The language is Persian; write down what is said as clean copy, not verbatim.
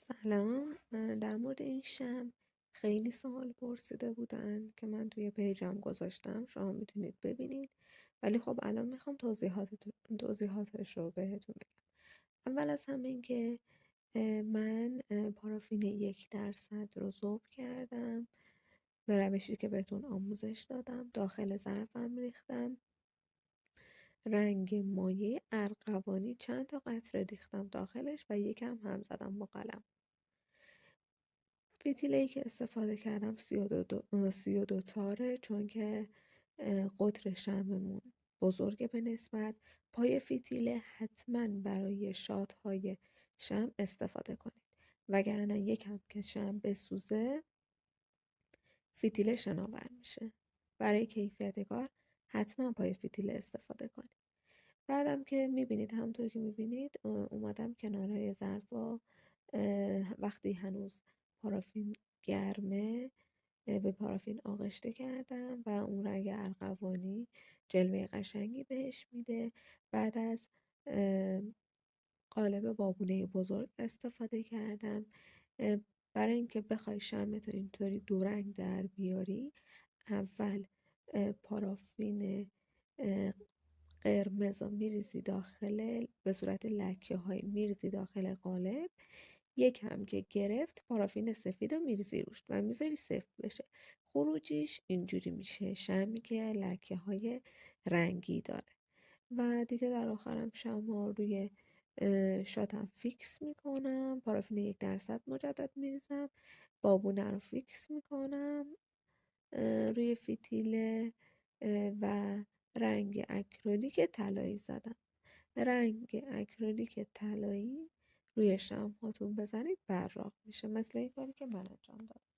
سلام. در مورد این شمع خیلی سوال پرسیده بودن که من توی پیجم گذاشتم، شما میتونید ببینید. ولی خب الان میخوام توضیحاتش رو بهتون بگم. اول از همه این که من پارافین 1% رو ذوب کردم، به روشی که بهتون آموزش دادم. داخل ظرفم ریختم رنگ مایع ارغوانی، چند تا قطره ریختم داخلش و یکم هم زدم با قلم. فتیله‌ای که استفاده کردم 32 تاره، چون که قطر شمعمون بزرگه به نسبت. پای فتیله حتما برای شات‌های شمع استفاده کنید، وگرنه یکم که شمع بسوزه فتیله شناور میشه. برای کیفیت کار حتما پای فتیله استفاده کنید. بعدم که میبینید، همونطور که میبینید اومدم کنارهای ظرفا، وقتی هنوز پارافین گرمه به پارافین آغشته کردم و اون رنگ ارغوانی جلوه قشنگی بهش میده. بعد از قالب بابونه بزرگ استفاده کردم. برای اینکه بخوای شمعتو اینطوری دو رنگ در بیاری، اول پارافین قرمز رو میریزی داخل، به صورت لکه های میریزی داخل قالب. یکم که گرفت پارافین سفید رو میریزی روش و میذاری سفت بشه. خروجیش اینجوری میشه شمعی که لکه های رنگی داره. و دیگه در آخرم شمع روی شاتم فیکس میکنم. پارافین 1% مجدد میریزم، بابونه رو فیکس میکنم روی فتیله و رنگ اکریلیک طلایی زدم. رنگ اکریلیک طلایی روی شمع هاتون بزنید براق میشه، مثل این کاری که من انجام دادم.